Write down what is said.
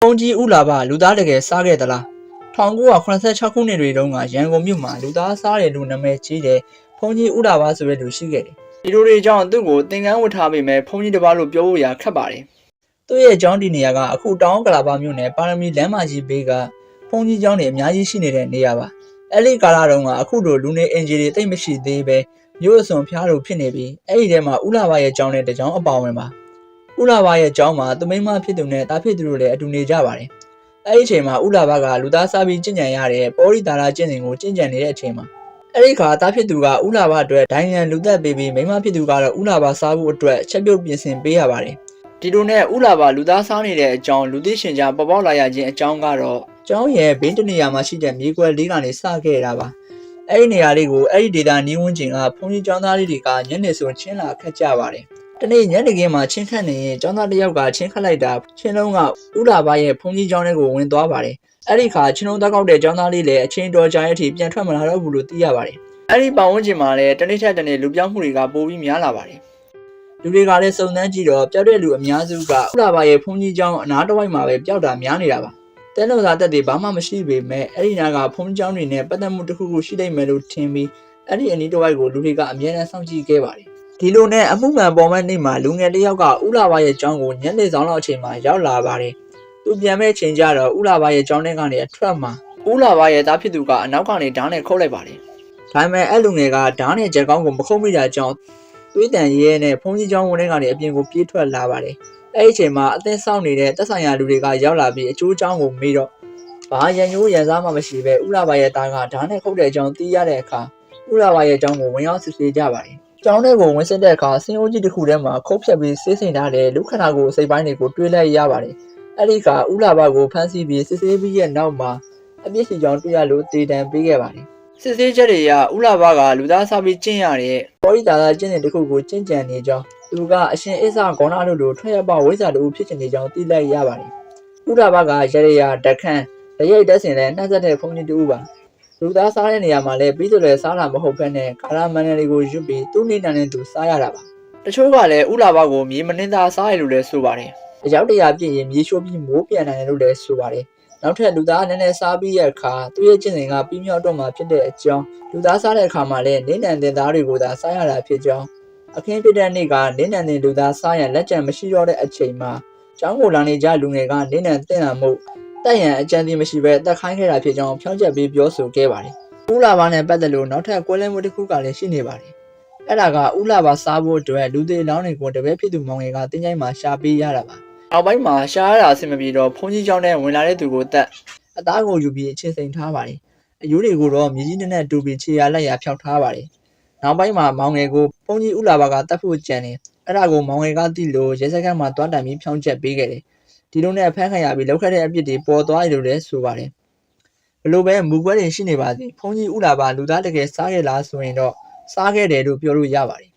ုန်းကြီးဦးလာပါလူသားတကယ်စားခဲ့သလား1986ခုနှစ်တွေတုန်းကရန်ကုန်မြို့မှာလူသားစားတယ်လို့နာမည်ကြီးတဲ့ဘုန်းကြီးဦးလာပါဆိုတဲ့လူရှိခဲ့တယ်ဒီလိုတွေကြောင့်သူ့ကိုသင်္ကန်းဝတ်ထားပေမဲ့ဘုန်းကြီးတစ်ပါးလို့ပြောဖို့ရခက်ပါတယ်သူ့ရဲ့ကျောင်းဒီနေရာကအခုတောင်ကလာပါမြို့နယ်ပါရမီလမ်းမကြီးဘေးကဘုန်းကြီးကျောင်းတွေအများကြီးရှိနေတဲ့နေရာပါအဲ့ဒီကာလတုန်းကအခုလိုလူနေအင်ဂျီတွေတိတ်မရှိသေးပဲမြို့အစွန်ဖျားလို့ဖြစ်နေပြီးအဲ့ဒီထဲမှာဦးလာပါရဲ့ကျောင်းနဲ့တကျောင်းအပါဝင်ပါဦးလာပါရဲ့ကျောင်းမှာသူမိန်းမဖြစ်သူနဲ့တာဖြစ်သူတို့လည်းအတူနေကြပါတယ်အဲ့ဒီအချိန်မှာဦးလာပါကလူသားစားပြီးကျင့်ကြံရတဲ့ပေါ်ရီတာလာကျင့်စဉ်ကိုကျင့်ကြံနေတဲ့အချိန်မှာအဲ့ဒီခါတာဖြစ်သူကဦးလာပါအတွက်ဒိုင်ငံလူသက်ပေးပြီးမိန်းမဖြစ်သူကတော့ဦးလာပါစားဖို့အတွက်ချက်ပြုတ်ပြင်ဆင်ပေးရပါတယ်ဒီလိုနဲ့ဦးလာပါလူသားစားနေတဲ့အကြောင်းလူသိရှင်ကြားပေါ်ပေါက်လာရခြင်းအကြောင်းကတော့ကျောင်းရဲ့ဘေးတနေရာမှာရှိတဲ့မြေကွက်လေးကနေစခဲ့တာပါအဲ့ဒီနေရာလေးကိုအဲ့ဒီဒေတာနီးဝန်းကျင်ကဘုန်းကြီးကျောင်းသားလေးတွေကညနေဆိုချင်းလာခတ်ကြပါတယ်တနေ့ညနေခင်းမှာချင်းခတ်နေရင်ကျောင်းသားတစ်ယောက်ကချင်းခတ်လိုက်တာချင်းလုံးကဦးလာပါရဲ့ဘုန်းကြီးကျောင်းထဲကိုဝင်သွားပါတယ်အဲ့ဒီခါချင်းလုံးတက်ကောက်တဲ့ကျောင်းသားလေးလည်းအချင်းတော်ကြာရဲ့အထိပြန်ထွက်မလာတော့ဘူးလို့သိရပါတယ်အဲ့ဒီပတ်ဝန်းကျင်မှာလည်းတနေ့ထက်တနေ့လူပြောင်းမှုတွေကပိုပြီးများလာပါတယ်လူတွေကလည်းစုံစမ်းကြည့်တော့ပျောက်တဲ့လူအများစုကဦးလာပါရဲ့ဘုန်းကြီးကျောင်းအနားတစ်ဝိုက်မှာပဲပျောက်တာများနေတာပါတဲလုံသားတက်တွေဘာမှမရှိပေမဲ့အဲ့ဒီနားကဘုန်းကြီးကျောင်းတွေနဲ့ပတ်သက်မှုတစ်ခုခုရှိနိုင်မယ်လို့ထင်ပြီးအဲ့ဒီအနီးတစ်ဝိုက်ကိုလူတွေကအမြဲတမ်းစောင့်ကြည့်ခဲ့ပါတယ်ဒီလိုနဲ့အမှုမှန်ပေါ်မဲ့နေ့မှာလူငယ်တစ်ယောက်ကဦးလာပါရဲ့ကျောင်းကိုညနေဆောင်လောက်အချိန်မှာရောက်လာပါတယ်သူပြန်မဲ့ချိန်ကျတော့ဦးလာပါရဲ့ကျောင်းထဲကနေအထွက်မှာဦးလာပါရဲ့သားဖြစ်သူကအနောက်ကနေဓာတ်နဲ့ခုတ်လိုက်ပါတယ်ဒါပေမဲ့အဲ့လူငယ်ကဓာတ်နဲ့ကြက်ကောင်းကိုမခုတ်မိတာကြောင့်သွေးတန်ရဲနဲ့ဘုန်းကြီးကျောင်းဝင်ထဲကနေအပြင်ကိုပြေးထွက်လာပါတယ်အဲ့ဒီအချိန်မှာအသင်းဆောင်နေတဲ့တက်ဆိုင်ရာလူတွေကရောက်လာပြီးအကျိုးအကြောင်းကိုမေးတော့ဘာရန်ညိုးရန်စားမှမရှိပဲဦးလာပါရဲ့သားကဓာတ်နဲ့ခုတ်တဲ့အကြောင်းသိရတဲ့အခါဦးလာပါရဲ့ကျောင်းကိုဝင်ရောက်စစ်ဆေးကြပါတယ်ကျောင်းထဲကိုဝင်စစ်တဲ့အခါဆင်းအိုးကြီးတစ်ခုထဲမှာခုတ်ဖြတ်ပြီးဆေးစိမ်ထားတဲ့လူခန္ဓာကိုယ်စိတ်ပိုင်းတွေကိုတွေးလိုက်ရပါတယ်အဲ့ဒီကဦးလာပါကိုဖမ်းဆီးပြီးစစ်ဆေးပြီးရဲ့နောက်မှာအပြစ်ရှိကြောင်းတွေ့ရလို့တေတံပေးခဲ့ပါတယ်စစ်ဆေးချက်တွေကဦးလာပါကလူသားစားပြီးကျင့်ရတဲ့ပေါ်ရီတာလာကျင့်တဲ့တစ်ခုကိုကျင့်ကြံနေကြောင်းသူကအရှင်အစ္ဆဂေါဏတို့လိုထွက်ရပဝိဇ္ဇာတို့ဖြစ်နေကြောင်းသိလိုက်ရပါတယ်ဦးလာပါကရရဓခန့်ရရိတ်တက်စင်နဲ့နှက်ဆက်တဲ့ဖုန်ကြီးတူပါလူသားစားတဲ့နေရာမှာလည်းပြီးဆိုလည်းစားတာမဟုတ်ဘဲနဲ့ကာလာမန်နယ်တွေကိုရွတ်ပြီးသူ့နေတန်နဲ့သူစားရတာပါတချို့ကလည်းဦးလာပါကိုမြေမနှင်းသားစားရလို့လည်းဆိုပါတယ်အရောက်တရာပြည့်ရင်မြေရှိုးပြီးမိုးပြန်နိုင်တယ်လို့လည်းဆိုပါတယ်နောက်ထပ်လူသားနည်းနည်းစားပြီးရဲ့အခါသူ့ရဲ့ကျင့်စဉ်ကပြီးမြောက်တော့မှဖြစ်တဲ့အကြောင်းလူသားစားတဲ့အခါမှာလည်းနေနံတင်သားတွေကိုသာစားရတာဖြစ်ကြောင်းအခင်းဖြစ်တဲ့နေ့ကနေနံတင်လူသားစားရန်လက်ကျန်မရှိတော့တဲ့အချိန်မှာကျောင်းကိုလာနေကြလူငယ်ကနေနံတင်လာမှုတက်ရန်အကြံစီမရှိပဲတက်ခိုင်းခဲ့တာဖြစ်ကြောင်းဖြောင်းချက်ပြီးပြောဆိုခဲ့ပါတယ်ဦးလာပါနဲ့ပတ်သက်လို့နောက်ထပ်ကွဲလွဲမှုတစ်ခုကလည်းရှိနေပါတယ်အဲ့ဒါကဦးလာပါစားဖို့အတွက်လူသေးလောင်းတွေကိုတပည့်ဖြစ်သူမောင်ငယ်ကတင်းချိုင်းမှာရှာပေးရတာပါနောက်ပိုင်းမှာရှာရတာအဆင်မပြေတော့ဘုန်းကြီးကျောင်းထဲဝင်လာတဲ့သူကိုတက်အသားကိုယူပြီးအခြေစိန်ထားပါတယ်အယိုးတွေကိုတော့မြေကြီးနဲ့တူပြီးခြေရလက်ရဖျောက်ထားပါတယ်နောက်ပိုင်းမှာမောင်ငယ်ကိုဘုန်းကြီးဦးလာပါကတတ်ဖို့ကြံတယ်အဲ့ဒါကိုမောင်ငယ်ကသိလို့ရဲစခန်းမှာတွားတန်ပြီးဖြောင်းချက်ပေးခဲ့တယ်ဒီလိုနဲ့ဖမ်းခံရပြီးလောက်ခတ်တဲ့အပြစ်တွေပေါ်သွားတယ်လို့လည်းဆိုပါတယ်ဘလို့ပဲမူကွဲတွေရှိနေပါစေဘုန်းကြီးဦးလာပါလူသားတကယ်စားခဲ့လားဆိုရင်တော့စားခဲ့တယ်လို့ပြောလို့ရပါတယ်